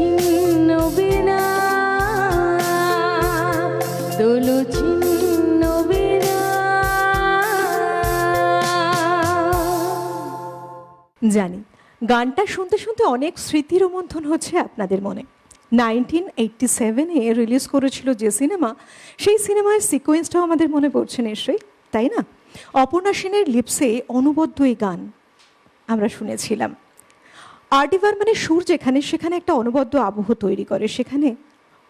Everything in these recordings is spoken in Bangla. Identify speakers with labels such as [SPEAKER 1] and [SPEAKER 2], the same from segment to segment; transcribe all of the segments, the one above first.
[SPEAKER 1] ছিন্ন বীণা, দোলো ছিন্ন বীণা।
[SPEAKER 2] জানি গানটা শুনতে শুনতে অনেক স্মৃতি রোমন্থন হচ্ছে আপনাদের মনে। 1987-এ রিলিজ করেছিল যে সিনেমা, সেই সিনেমার সিকোয়েন্সটাও আমাদের মনে পড়ছে নিশ্চয়ই, তাই না? অপর্ণা সেনের লিপসে অনবদ্য এই গান আমরা শুনেছিলাম। আর.ডি. বর্মনের সুর যেখানে, সেখানে একটা অনবদ্য আবহ তৈরি করে। সেখানে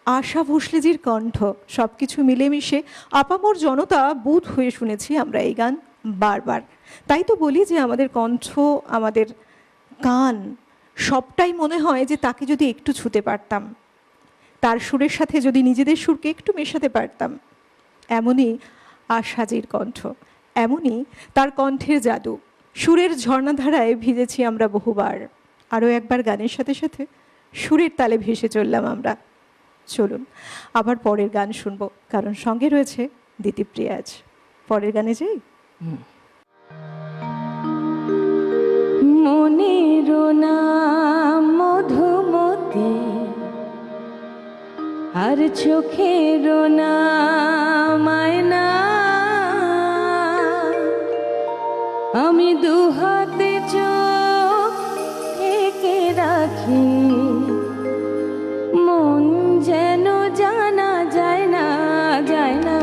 [SPEAKER 2] আশা ভোসলেজির কণ্ঠ, সব কিছু মিলেমিশে আপামর জনতা বুঁদ হয়ে শুনেছি আমরা এই গান বারবার। তাই তো বলি যে আমাদের কণ্ঠ, আমাদের গান সবটাই মনে হয় যে তাকে যদি একটু ছুতে পারতাম, তার সুরের সাথে যদি নিজেদের সুরকে একটু মেশাতে পারতাম। এমনই আশাজির কণ্ঠ, এমনই তার কণ্ঠের জাদু। সুরের ঝর্ণাধারায় ভিজেছি আমরা বহুবার। আরও একবার গানের সাথে সাথে সুরের তালে ভেসে চললাম আমরা। চলুন আবার পরের গান শুনবো, কারণ সঙ্গে রয়েছে দিতিপ্রিয়া আজ। পরের গানে যাই।
[SPEAKER 1] মনের নাম মধুমতি, আর চোখের নাম আয়না। আমি দুহাতে চোখ ঢেকে রাখি, মন যেন জানা যায় না, যায় না।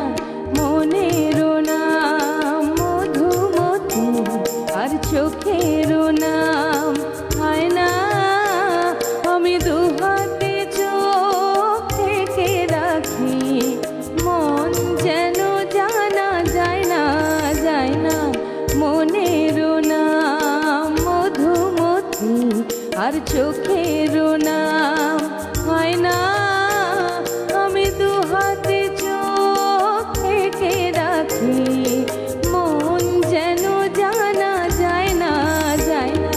[SPEAKER 1] মনের নাম মধুমতি, আর চোখের নাম আয়না। আমি দুহাতে চোখ ঢেকে রাখি, মন যেন জানা যায় না, যায় না। মনের নাম মধুমতি, আর চোখের নাম আয়না। আমি দুহাতে চোখ ঢেকে রাখি, মন যেন জানা যায় না, যায় না।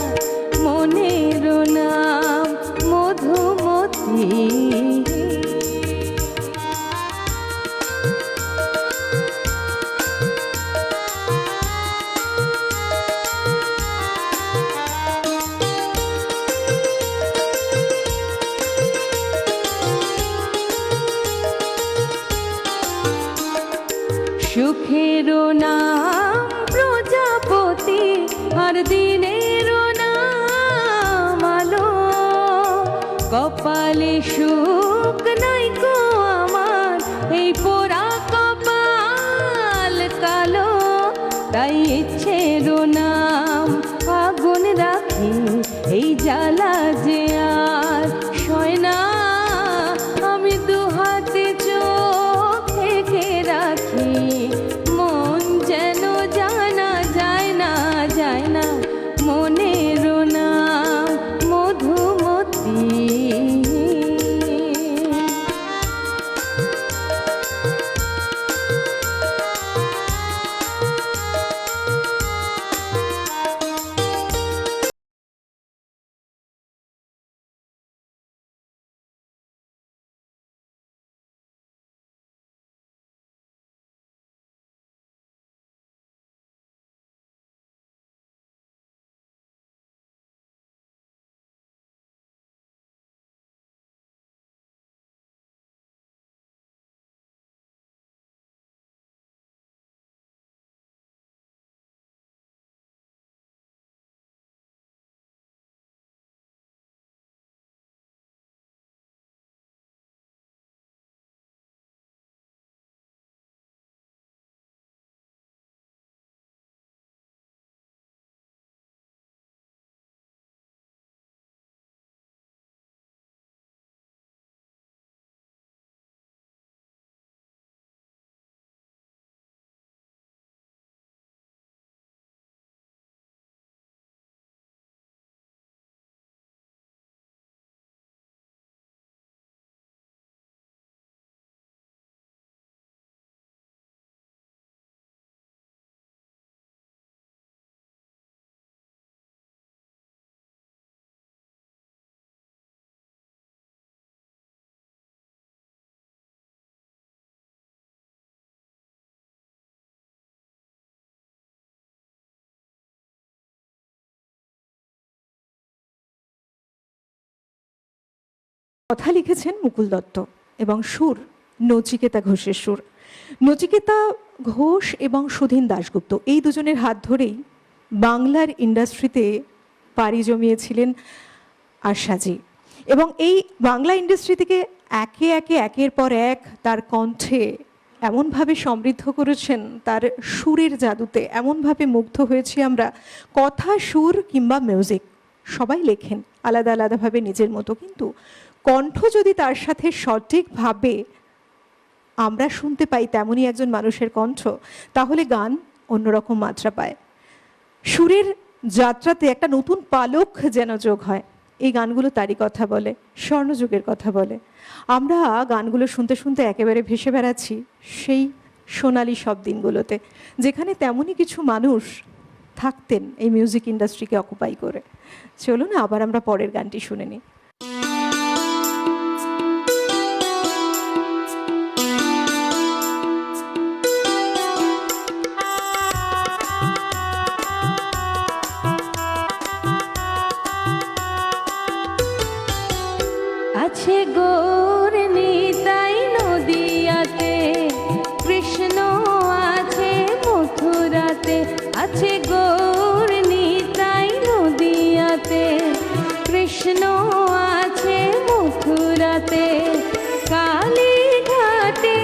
[SPEAKER 1] মনের নাম মধুমতি। সুখের নাম প্রজাপতি, আর দিনের নাম আলো। কপালে সুখ নাই গো আমার, এই পোড়া কপাল কালো। তাই ইচ্ছের নাম আগুন রাখি, এই জ্বালা যে আর সয় না। আমি দুহাতে চোখ ঢেকে রাখি, মন যেন জানা যায় না, যায় না। মনের নাম মধুমতি।
[SPEAKER 2] কথা লিখেছেন মুকুল দত্ত এবং সুর নচিকেতা ঘোষের সুর। নচিকেতা ঘোষ এবং সুধীন দাশগুপ্ত এই দুজনের হাত ধরেই বাংলার ইন্ডাস্ট্রিতে পাড়ি জমিয়েছিলেন আশাজি, এবং এই বাংলা ইন্ডাস্ট্রি থেকে একে একে একের পর এক তার কণ্ঠে এমনভাবে সমৃদ্ধ করেছেন, তার সুরের জাদুতে এমনভাবে মুগ্ধ হয়েছি আমরা। কথা, সুর কিংবা মিউজিক সবাই লেখেন আলাদা আলাদাভাবে নিজের মতো, কিন্তু কণ্ঠ যদি তার সাথে সঠিকভাবে আমরা শুনতে পাই তেমনই একজন মানুষের কণ্ঠ, তাহলে গান অন্যরকম মাত্রা পায়। সুরের যাত্রাতে একটা নতুন পালক যেন যোগ হয়। এই গানগুলো তারই কথা বলে, স্বর্ণযুগের কথা বলে। আমরা গানগুলো শুনতে শুনতে একেবারে ভেসে বেড়াচ্ছি সেই সোনালি সব দিনগুলোতে, যেখানে তেমনই কিছু মানুষ থাকতেন এই মিউজিক ইন্ডাস্ট্রিকে অকুপাই করে। চলুন আবার আমরা পরের গানটি শুনে নিই।
[SPEAKER 1] আছে গৌর নিতাই নদিয়াতে, কৃষ্ণ আছে মথুরাতে। আছে গৌর নিতাই নদিয়াতে, কৃষ্ণ আছে মথুরাতে। কালী ঘাটে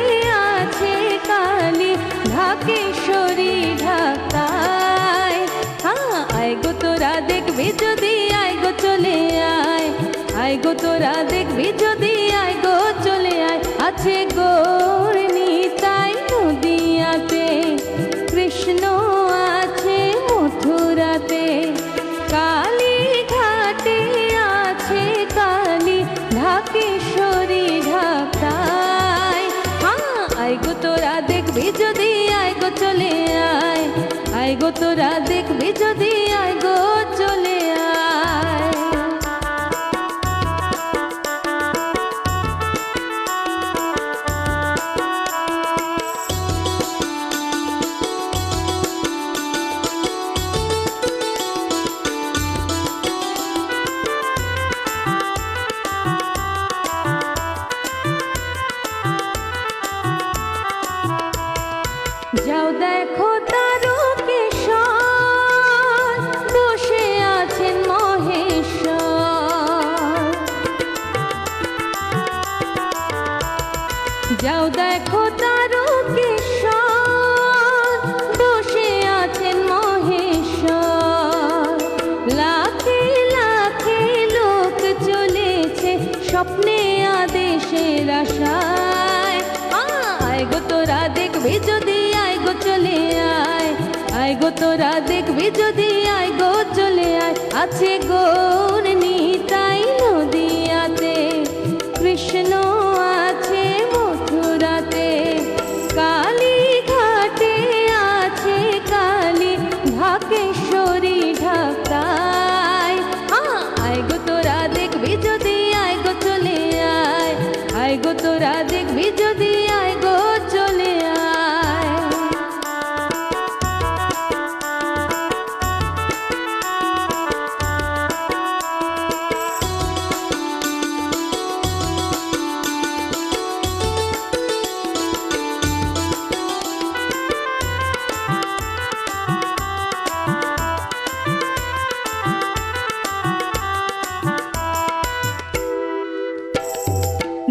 [SPEAKER 1] আছে কালী, ঢাকেশ্বরী ঢাকায়। আয় গো তোরা দেখবি যদি, আয় গো চলে আয়। আয় গো তোরা দেখবি যদি, আয় গো চলে আয়। আছে গৌর নিতাই নদিয়াতে, কৃষ্ণ আছে মথুরাতে। কালী ঘাটে আছে কালী, ঢাকেশ্বরী ঢাকায়। আয় গো তোরা দেখবি যদি, আয় গো চলে আয়। আয় গো তোরা দেখবি যদি, আয় গো চলে আয়। যাও দেখো তারকেশ্বর, বসে আছেন মহেশ্বর। যাও দেখো তারকেশ্বর, বসে আছেন মহেশ্বর। লাখে লাখে লোক চলেছে স্বপ্নে আদেশের আশায়। আয় গো তোরা দেখবি যদি, আয় গো চলে আয়। আয় গো তোরা দেখবি যদি, আয় গো চলে আয়। আছে গৌর নিতাই নদিয়াতে, কৃষ্ণ আছে মথুরাতে। কালী ঘাটে আছে কালী, ঢাকেশ্বরী ঢাকায়। আয় গো তোরা দেখবি যদি, আয় গো চলে আয়। আয় গো তোরা দেখবি যদি, আয় গো চলে আয়।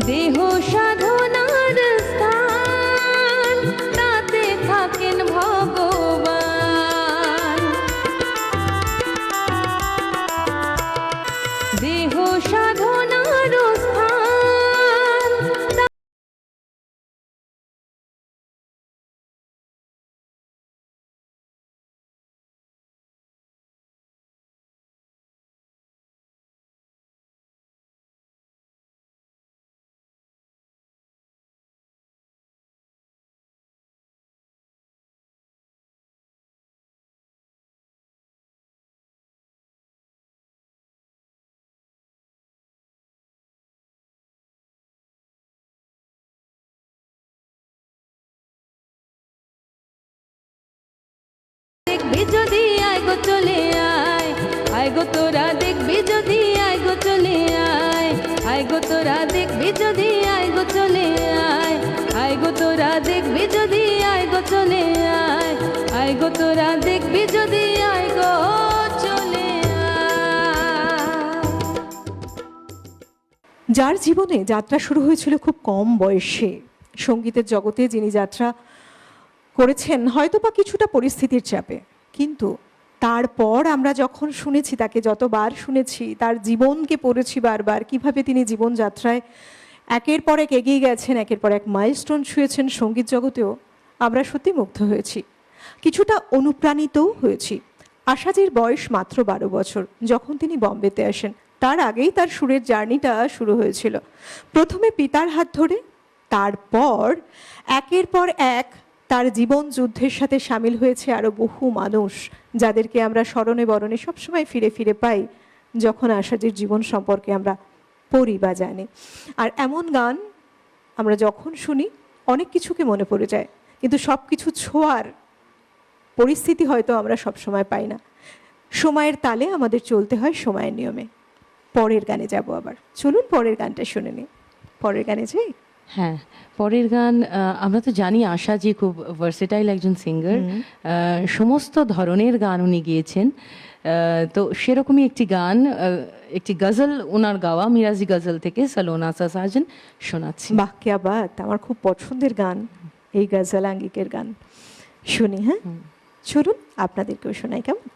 [SPEAKER 1] দেহ সাধনার স্থান, তাতে থাকেন ভগবান। দেহ সাধনার স্থান, দেখবি যদি, আয় গো চলে আয়। আয় গো তোরা দেখবি যদি, আয় গো চলে আয়। আয় গো তোরা দেখবি যদি আয় গো চলে আয়, আয় গো তোরা দেখবি যদি আয় গো চলে আয়, আয় গো তোরা দেখবি যদি আয় গো চলে আয়।
[SPEAKER 2] যার জীবনে যাত্রা শুরু হয়েছিল খুব কম বয়সে, সঙ্গীতের জগতে যিনি যাত্রা করেছেন হয়তো বা কিছুটা পরিস্থিতির চাপে, কিন্তু তারপর আমরা যখন শুনেছি, তাকে যতবার শুনেছি, তার জীবনকে পড়েছি বারবার, কিভাবে তিনি জীবনযাত্রায় একের পর এক এগিয়ে গেছেন, একের পর এক মাইলস্টোন ছুঁয়েছেন সঙ্গীত জগতেও, আমরা সত্যি মুগ্ধ হয়েছি, কিছুটা অনুপ্রাণিতও হয়েছি। আশাজির বয়স মাত্র 12 বছর যখন তিনি বম্বেতে আসেন। তার আগেই তার সুরের জার্নিটা শুরু হয়েছিল, প্রথমে পিতার হাত ধরে, তারপর একের পর এক তার জীবন যুদ্ধের সাথে সামিল হয়েছে আরও বহু মানুষ, যাদেরকে আমরা স্মরণে বরণে সবসময় ফিরে ফিরে পাই যখন আশাজির জীবন সম্পর্কে আমরা পড়ি বা জানি। আর এমন গান আমরা যখন শুনি অনেক কিছুকে মনে পড়ে যায়, কিন্তু সব কিছু ছোঁয়ার পরিস্থিতি হয়তো আমরা সবসময় পাই না। সময়ের তালে আমাদের চলতে হয়, সময়ের নিয়মে। পরের গানে যাব আবার, চলুন পরের গানটা শুনে নিই। পরের গানে যাই।
[SPEAKER 3] হ্যাঁ, পরের গান আমরা তো জানি আশা জি খুব ভার্সেটাইল একজন সিঙ্গার, সমস্ত ধরনের গান উনি গিয়েছেন। তো সেরকমই একটি গান, একটি গজল ওনার গাওয়া, মিরাজি গজল থেকে সলোনা সা সাজন শোনাচ্ছি।
[SPEAKER 2] বাহ, কিয়া বাত, আমার খুব পছন্দের গান এই গজল আঙ্গিকের গান। শুনি, হ্যাঁ চলুন আপনাদেরকেও শোনাই, কেমন?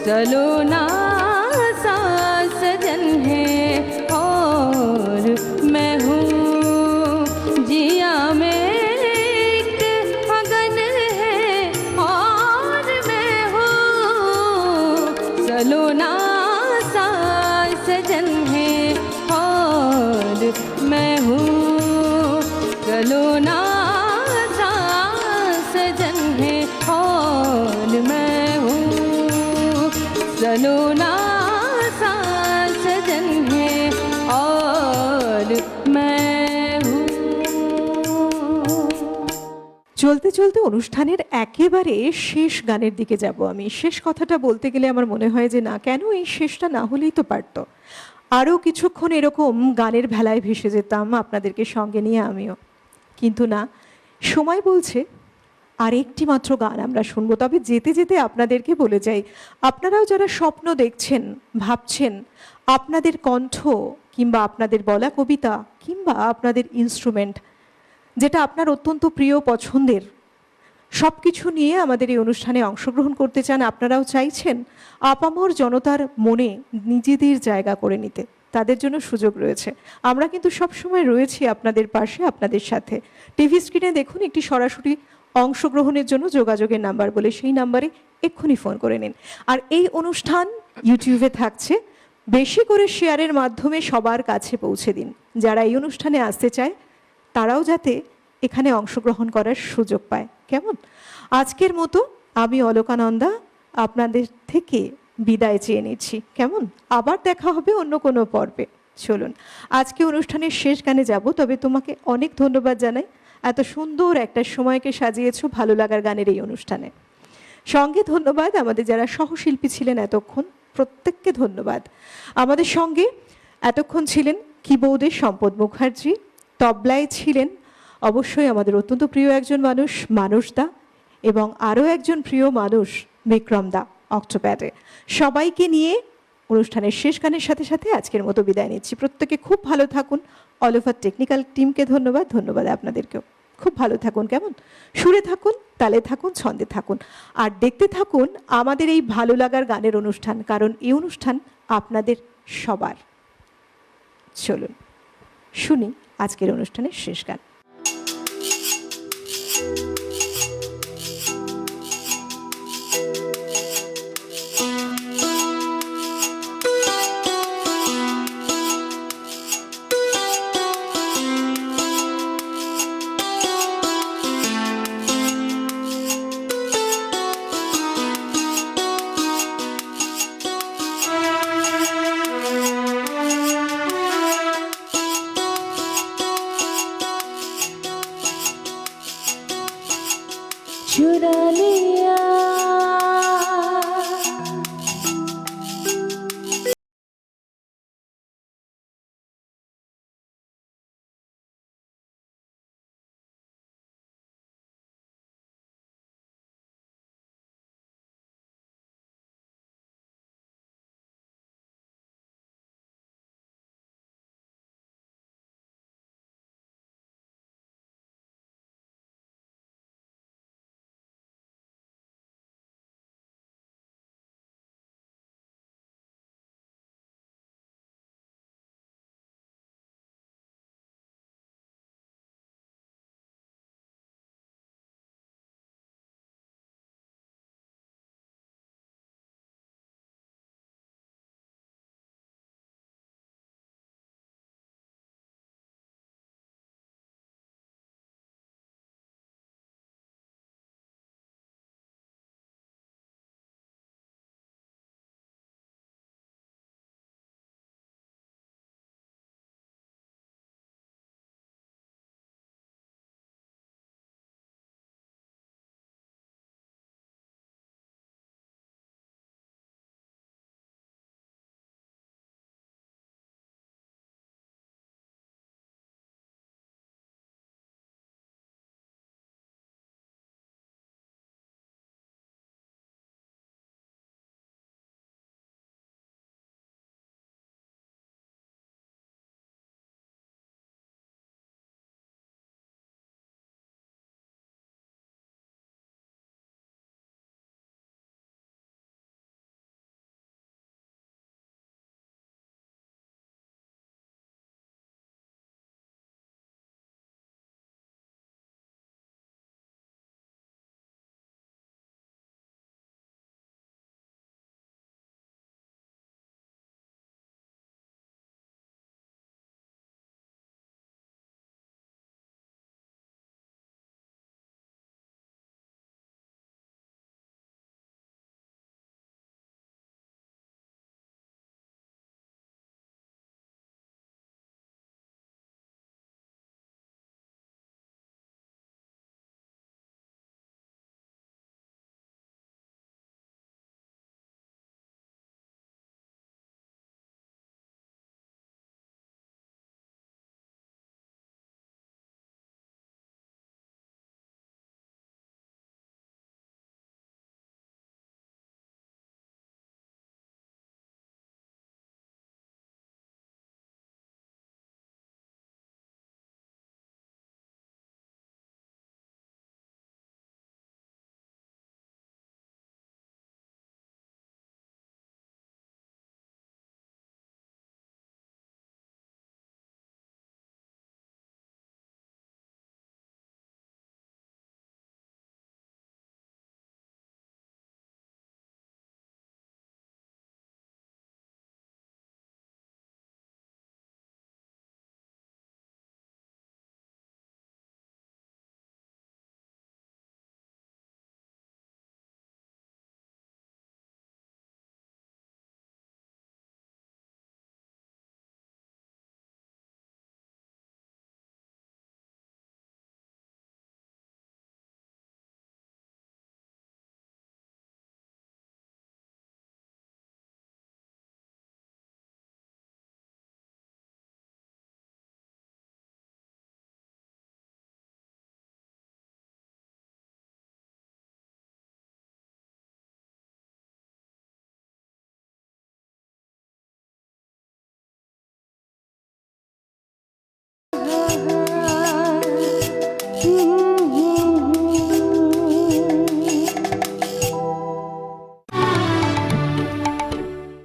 [SPEAKER 1] सलोना सा सजन है सुनो ना सास सजन है और मैं हूँ।
[SPEAKER 2] চলতে চলতে অনুষ্ঠানের একেবারে শেষ গানের দিকে যাব আমি। শেষ কথাটা বলতে গেলে আমার মনে হয় যে না, কেন এই শেষটা না হলেই তো পারতো। আরও কিছুক্ষণ এরকম গানের ভেলায় ভেসে যেতাম আপনাদেরকে সঙ্গে নিয়ে আমিও, কিন্তু না, সময় বলছে আর একটি মাত্র গান আমরা শুনবো। তবে যেতে যেতে আপনাদেরকে বলে যাই, আপনারাও যারা স্বপ্ন দেখছেন, ভাবছেন আপনাদের কণ্ঠ কিংবা আপনাদের বলা কবিতা কিংবা আপনাদের ইনস্ট্রুমেন্ট যেটা আপনার অত্যন্ত প্রিয় পছন্দের, সব কিছু নিয়ে আমাদের এই অনুষ্ঠানে অংশগ্রহণ করতে চান, আপনারাও চাইছেন আপামর জনতার মনে নিজেদের জায়গা করে নিতে, তাদের জন্য সুযোগ রয়েছে। আমরা কিন্তু সবসময় রয়েছি আপনাদের পাশে, আপনাদের সাথে। টিভি স্ক্রিনে দেখুন একটি সরাসরি অংশগ্রহণের জন্য যোগাযোগের নাম্বার বলে, সেই নাম্বারে এক্ষুনি ফোন করে নিন। আর এই অনুষ্ঠান ইউটিউবে থাকছে, বেশি করে শেয়ারের মাধ্যমে সবার কাছে পৌঁছে দিন। যারা এই অনুষ্ঠানে আসতে চায় তারাও যাতে এখানে অংশগ্রহণ করার সুযোগ পায়। কেমন? আজকের মতো আমি অলকানন্দা আপনাদের থেকে বিদায় চেয়ে নিচ্ছি। কেমন? আবার দেখা হবে অন্য কোনো পর্বে। চলুন আজকে অনুষ্ঠানের শেষ গানে যাব, তবে তোমাকে অনেক ধন্যবাদ জানাই, এত সুন্দর একটা সময়কে সাজিয়েছো ভালো লাগার গানের এই অনুষ্ঠানে। সঙ্গে ধন্যবাদ আমাদের যারা সহশিল্পী ছিলেন এতক্ষণ, প্রত্যেককে ধন্যবাদ। আমাদের সঙ্গে এতক্ষণ ছিলেন কিবোর্ডে সম্পদ মুখার্জি, তবলায় ছিলেন অবশ্যই আমাদের অত্যন্ত প্রিয় একজন মানুষ মানস দা, এবং আরও একজন প্রিয় মানুষ বিক্রম দা অক্টোপ্যাডে। সবাইকে নিয়ে অনুষ্ঠানের শেষ গানের সাথে সাথে আজকের মতো বিদায় নিচ্ছি। প্রত্যেকে খুব ভালো থাকুন। অল ওভার টেকনিক্যাল টিমকে ধন্যবাদ, ধন্যবাদ আপনাদেরকেও। খুব ভালো থাকুন। কেমন? সুরে থাকুন, তালে থাকুন, ছন্দে থাকুন, আর দেখতে থাকুন আমাদের এই ভালো লাগার গানের অনুষ্ঠান, কারণ এই অনুষ্ঠান আপনাদের সবার। চলুন শুনি আজকের অনুষ্ঠানের শেষ গান।
[SPEAKER 1] चुरा